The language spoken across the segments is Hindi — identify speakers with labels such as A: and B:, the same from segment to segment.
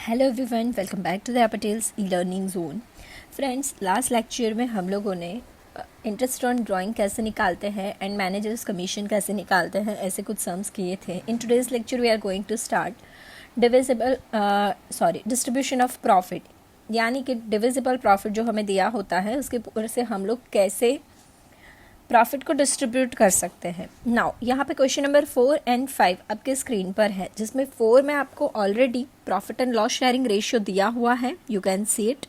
A: Hello everyone, welcome back to the Patels e learning zone. Friends, last lecture में हम लोगों ने इंटरेस्ट ऑन ड्राइंग कैसे निकालते हैं एंड मैनेजर्स कमीशन कैसे निकालते हैं ऐसे कुछ सम्स किए थे। In today's lecture we are going to start distribution of profit, यानी कि डिविजिबल प्रॉफिट जो हमें दिया होता है उसके ऊपर से हम लोग कैसे प्रॉफिट को डिस्ट्रीब्यूट कर सकते हैं। नाउ यहाँ पे क्वेश्चन नंबर 4 एंड 5 आपके स्क्रीन पर है, जिसमें 4 में आपको already profit and loss sharing ratio दिया हुआ है। You can see it.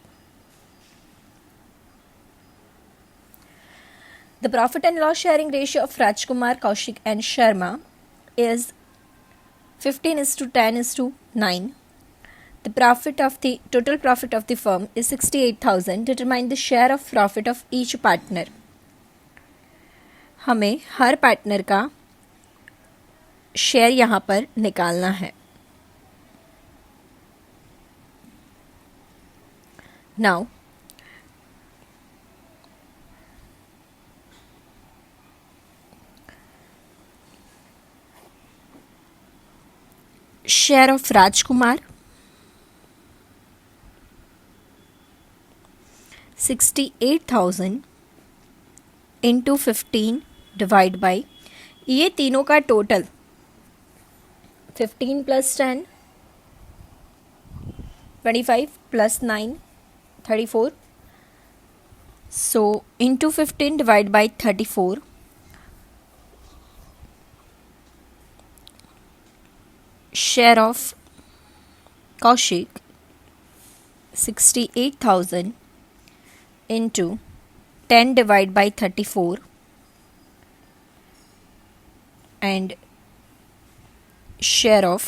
A: The profit and loss sharing ratio of Rajkumar, Kaushik and Sharma is 15:10:9. The total profit of the firm is 68,000. Determine the share of profit of each partner. हमें हर पार्टनर का शेयर यहाँ पर निकालना है। Now share of Rajkumar 68,000 into 15 divide by, ये तीनों का total 15 + 10 25 + 9 34, so into 15 divide by 34, share of Kaushik 68,000 into 10 divide by 34 and share of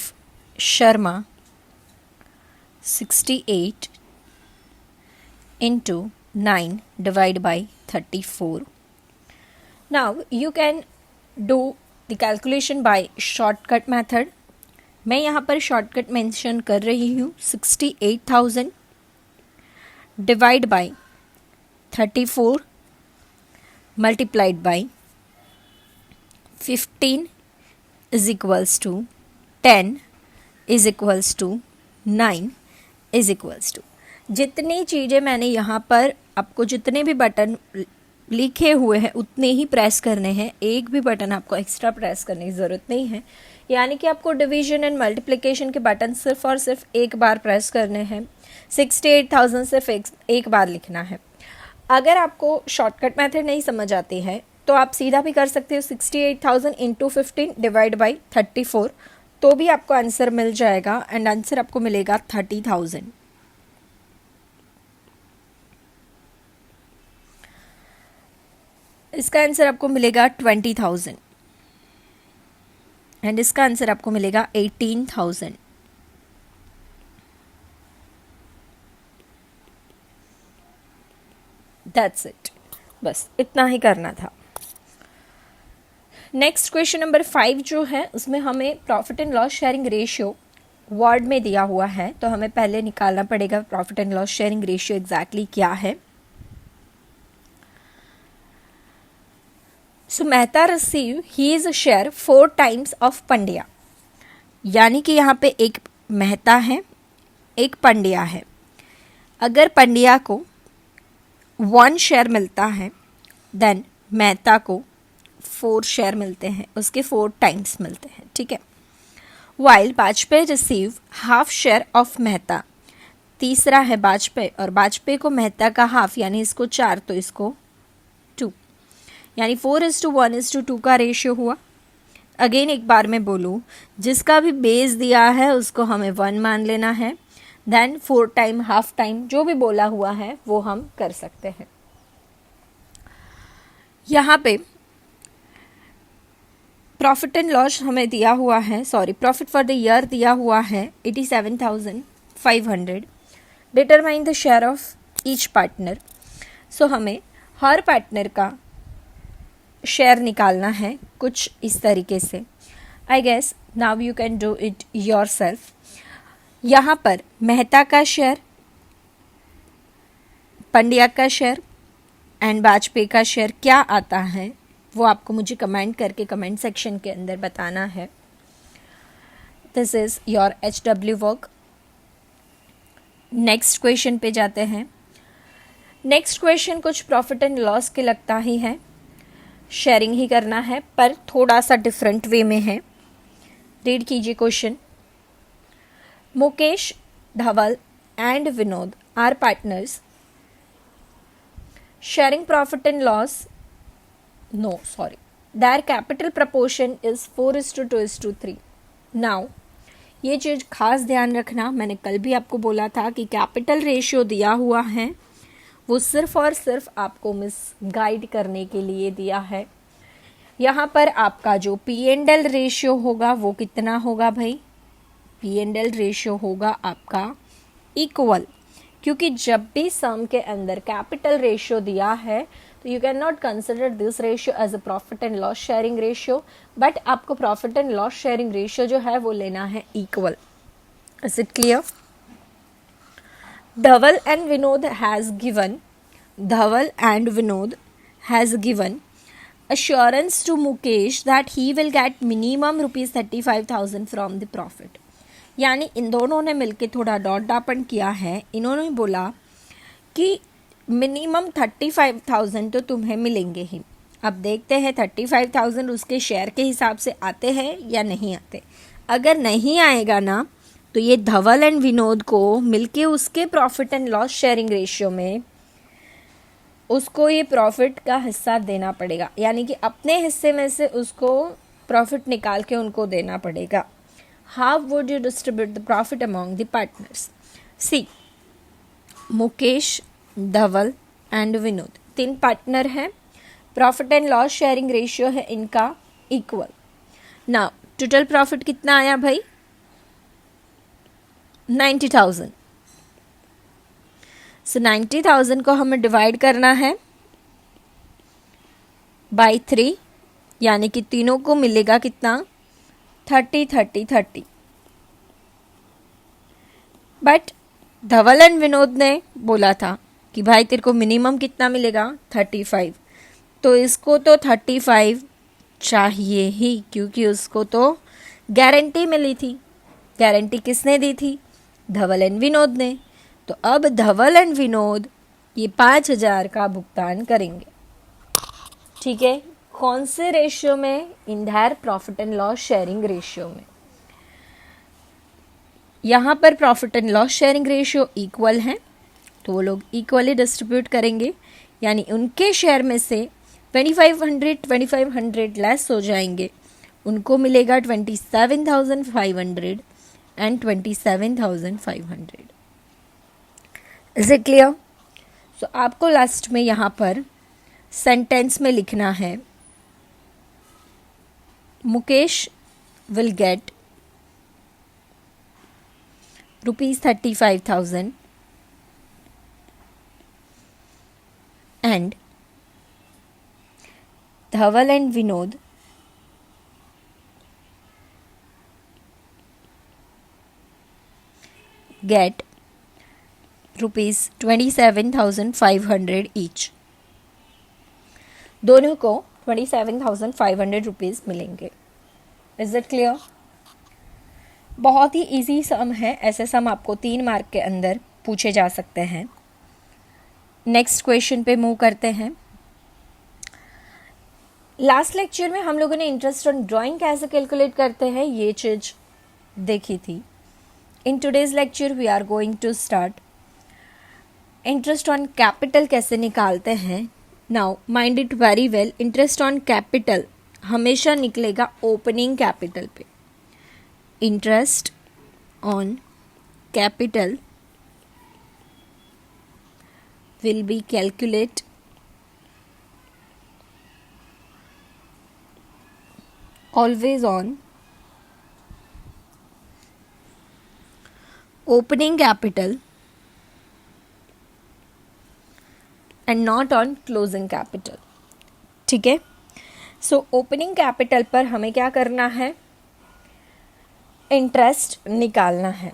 A: Sharma 68 into 9 divided by 34. Now you can do the calculation by shortcut method. मैं यहाँ पर shortcut mention कर रही हूँ। 68,000 divide by 34 multiplied by 15 is equals to 10 is equals to 9 is equals to, जितनी चीज़ें मैंने यहाँ पर आपको जितने भी बटन लिखे हुए हैं उतने ही प्रेस करने हैं। एक भी बटन आपको एक्स्ट्रा प्रेस करने की ज़रूरत नहीं है, यानी कि आपको डिवीजन एंड मल्टीप्लिकेशन के बटन सिर्फ और सिर्फ एक बार प्रेस करने हैं। 68,000 सिर्फ एक बार लिखना है। अगर आपको शॉर्टकट मेथड नहीं समझ आती है तो आप सीधा भी कर सकते हो। 68,000 इंटू 15 डिवाइड बाई 34, तो भी आपको आंसर मिल जाएगा एंड आंसर आपको मिलेगा 30,000। इसका आंसर आपको मिलेगा 20,000 एंड इसका आंसर आपको मिलेगा 18,000। दैट्स इट, बस इतना ही करना था। नेक्स्ट क्वेश्चन नंबर 5 जो है उसमें हमें profit and loss sharing ratio word में दिया हुआ है, तो हमें पहले निकालना पड़ेगा profit and loss sharing ratio exactly क्या है। So Mehta receive his share 4 times of Pandya, यानी कि यहाँ पे एक मेहता है एक पंड्या है। अगर पंड्या को 1 शेयर मिलता है देन मेहता को 4 शेयर मिलते हैं, उसके 4 times मिलते हैं, ठीक है। While Vajpayee receive half share of Mehta, तीसरा है वाजपेयी और वाजपेयी को मेहता का हाफ, यानी इसको 4 तो इसको 2, यानी 4:1:2 का रेशियो हुआ। अगेन एक बार मैं बोलूँ, जिसका भी बेस दिया है उसको हमें 1 मान लेना है, देन 4 टाइम हाफ टाइम जो भी बोला हुआ है वो हम कर सकते हैं। यहाँ पे प्रॉफिट एंड लॉस हमें दिया हुआ है, प्रॉफिट फॉर द ईयर दिया हुआ है 87,500। Determine the share of each partner. So हमें हर पार्टनर का शेयर निकालना है कुछ इस तरीके से। I guess now you can do it yourself. यहाँ पर मेहता का शेयर, पंड्या का शेयर एंड वाजपेयी का शेयर क्या आता है वो आपको मुझे कमेंट करके कमेंट सेक्शन के अंदर बताना है। This is your HW work. Next question पे जाते हैं। नेक्स्ट क्वेश्चन कुछ प्रॉफिट एंड लॉस के लगता ही है, शेयरिंग ही करना है पर थोड़ा सा डिफरेंट वे में है। रीड कीजिए question. Mukesh, Dhaval and Vinod are partners sharing profit and loss. No, sorry. Their capital proportion is 4:2:3. Now, ये चीज़ खास ध्यान रखना, मैंने कल भी आपको बोला था कि कैपिटल रेशियो दिया हुआ है वो सिर्फ और सिर्फ आपको मिसगाइड करने के लिए दिया है। यहाँ पर आपका जो P&L रेशियो होगा वो कितना होगा भाई? P&L रेशियो होगा आपका इक्वल, क्योंकि जब भी सम के अंदर कैपिटल रेशियो दिया है तो you can not consider this ratio as a profit and loss sharing ratio, but आपको profit and loss sharing ratio जो है वो लेना है equal. Is it clear? Dhaval and Vinod has given assurance to Mukesh that he will get minimum ₹35,000 from the profit। यानी इन दोनों ने मिलके थोड़ा डॉट डापन किया है। इन्होंने बोला कि मिनिमम 35,000 तो तुम्हें मिलेंगे ही। अब देखते हैं 35,000 उसके शेयर के हिसाब से आते हैं या नहीं आते। अगर नहीं आएगा ना तो ये धवल एंड विनोद को मिलके उसके profit and loss sharing ratio में उसको ये प्रॉफिट का हिस्सा देना पड़ेगा, यानी कि अपने हिस्से में से उसको प्रॉफिट निकाल के उनको देना पड़ेगा। How would you distribute the profit among the partners? See, Mukesh, Dhaval and Vinod 3 partner हैं। Profit and loss sharing ratio है इनका इक्वल। नाउ टोटल प्रॉफिट कितना आया भाई? 90,000। सो 90,000 को हमें डिवाइड करना है बाई 3, यानी कि तीनों को मिलेगा कितना? 30। बट धवल एंड विनोद ने बोला था कि भाई तेरे को मिनिमम कितना मिलेगा? 35। तो इसको तो 35 चाहिए ही, क्योंकि उसको तो गारंटी मिली थी। गारंटी किसने दी थी? धवल एंड विनोद ने। तो अब धवल एंड विनोद ये 5,000 का भुगतान करेंगे। ठीक है, कौन से रेशियो में? In their profit and loss sharing ratio में। यहाँ पर profit and loss sharing ratio equal है तो वो लोग इक्वली डिस्ट्रीब्यूट करेंगे, यानी उनके शेयर में से 2500 लेस हो जाएंगे, उनको मिलेगा 27,500 and 27,500। Is it clear? So आपको लास्ट में यहाँ पर सेंटेंस में लिखना है Mukesh will get ₹35,000 and Dhaval and Vinod get ₹27,500 each। दोनों को 27,500 रुपीज़ मिलेंगे। Is it clear? बहुत ही इजी सम है। ऐसे सम आपको 3 मार्क के अंदर पूछे जा सकते हैं। नेक्स्ट क्वेश्चन पे मूव करते हैं। लास्ट लेक्चर में हम लोगों ने इंटरेस्ट ऑन ड्राइंग कैसे कैलकुलेट करते हैं ये चीज देखी थी। In today's lecture we are going to start interest on capital कैसे निकालते हैं। Now mind it very well, interest on capital हमेशा निकलेगा ओपनिंग कैपिटल पे। Interest on capital will be calculate always on opening capital and not on closing capital। ठीक है, सो ओपनिंग कैपिटल पर हमें क्या करना है? इंटरेस्ट निकालना है।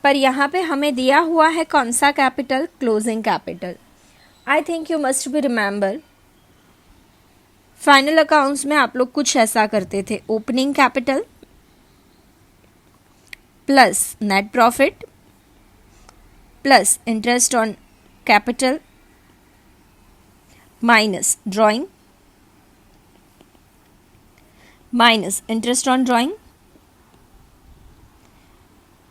A: पर यहाँ पे हमें दिया हुआ है कौन सा capital? Closing capital. I think you must be remember final accounts में आप लोग कुछ ऐसा करते थे, opening capital plus net profit plus interest on capital minus drawing minus interest on drawing,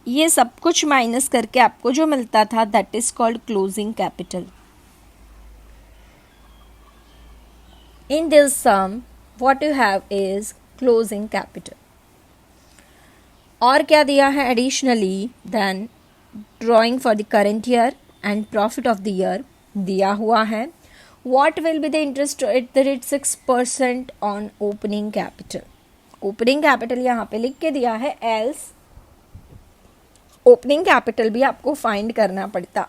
A: ये सब कुछ माइनस करके आपको जो मिलता था that is called closing capital. In this sum what you have is closing capital. और क्या दिया है additionally, then drawing for the current year and profit of the year दिया हुआ है। What will be the interest at the rate 6% on opening capital. Opening capital यहाँ पे लिख के दिया है, एल्स ओपनिंग कैपिटल भी आपको फाइंड करना पड़ता।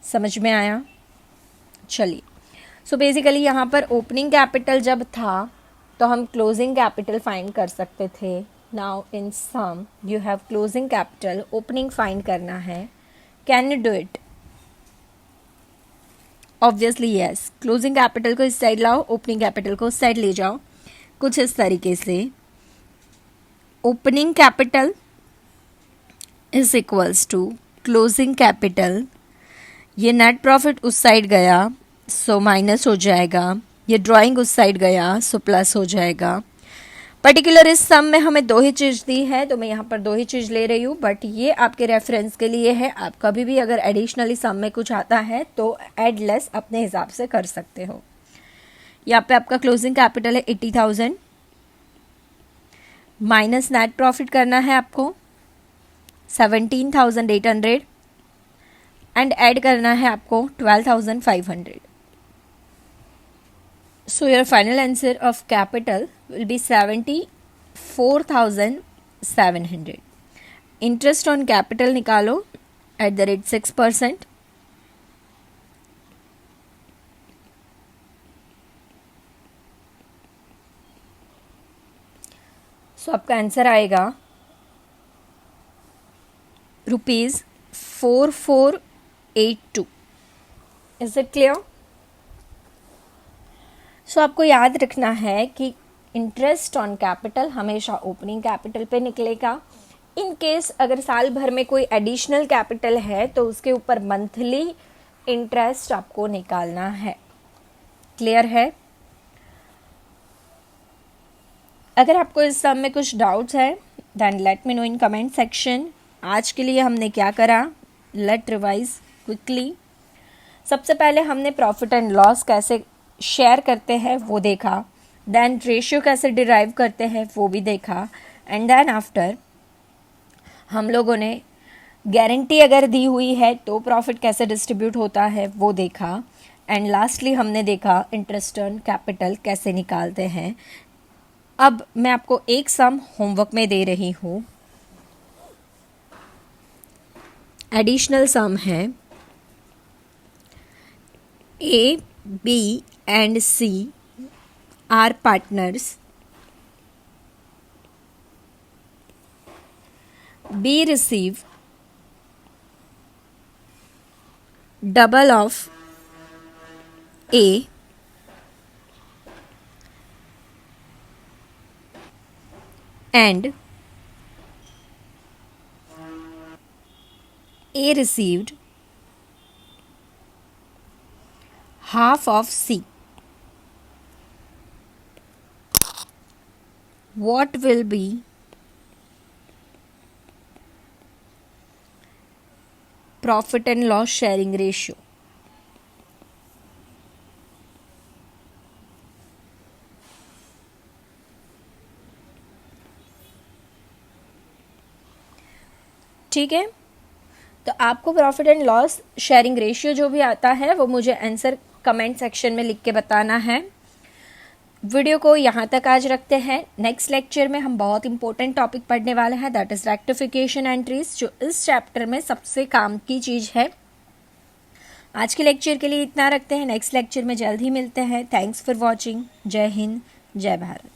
A: समझ में आया? चलिए, सो बेसिकली यहाँ पर ओपनिंग कैपिटल जब था तो हम क्लोजिंग कैपिटल फाइंड कर सकते थे। Now in sum you have closing capital, opening find करना है। Can you do it? Obviously yes. Closing capital को इस साइड लाओ, ओपनिंग कैपिटल को उस साइड ले जाओ, कुछ इस तरीके से। Opening capital is equals to closing capital. ये नेट प्रॉफिट उस साइड गया सो माइनस हो जाएगा, ये ड्राइंग उस साइड गया सो प्लस हो जाएगा। पर्टिकुलर इस सम में हमें दो ही चीज़ दी है तो मैं यहाँ पर दो ही चीज़ ले रही हूँ, बट ये आपके रेफरेंस के लिए है। आप कभी भी अगर एडिशनली सम में कुछ आता है तो एड लेस अपने हिसाब से कर सकते हो। यहाँ पे आपका क्लोजिंग कैपिटल है 80,000, माइनस नेट प्रॉफिट करना है आपको 17,800 एंड ऐड करना है आपको 12,500। So your final answer of capital will be 74,700. Interest on capital निकालो at the rate 6%. So आपका आंसर आएगा ₹4482. Is it clear? सो आपको याद रखना है कि इंटरेस्ट ऑन कैपिटल हमेशा ओपनिंग कैपिटल पे निकलेगा। इन केस अगर साल भर में कोई एडिशनल कैपिटल है तो उसके ऊपर मंथली इंटरेस्ट आपको निकालना है। क्लियर है? अगर आपको इस सब में कुछ डाउट्स है then let me know in comment section. आज के लिए हमने क्या करा, लेट रिवाइज क्विकली। सबसे पहले हमने प्रॉफिट एंड लॉस कैसे शेयर करते हैं वो देखा, देन रेशियो कैसे डिराइव करते हैं वो भी देखा, एंड देन आफ्टर हम लोगों ने गारंटी अगर दी हुई है तो प्रॉफिट कैसे डिस्ट्रीब्यूट होता है वो देखा, एंड लास्टली हमने देखा इंटरेस्ट ऑन कैपिटल कैसे निकालते हैं। अब मैं आपको एक सम होमवर्क में दे रही हूँ, एडिशनल सम है। A, B and C are partners. B receive double of A and A received half of C. What will be profit and loss sharing ratio? ठीक है, तो आपको profit and loss sharing ratio जो भी आता है वो मुझे आंसर कमेंट सेक्शन में लिख के बताना है। वीडियो को यहाँ तक आज रखते हैं। नेक्स्ट लेक्चर में हम बहुत इंपॉर्टेंट टॉपिक पढ़ने वाले हैं, दैट इज रेक्टिफिकेशन एंट्रीज, जो इस चैप्टर में सबसे काम की चीज़ है। आज के लेक्चर के लिए इतना रखते हैं, नेक्स्ट लेक्चर में जल्द ही मिलते हैं। Thanks for watching. जय हिंद, जय भारत।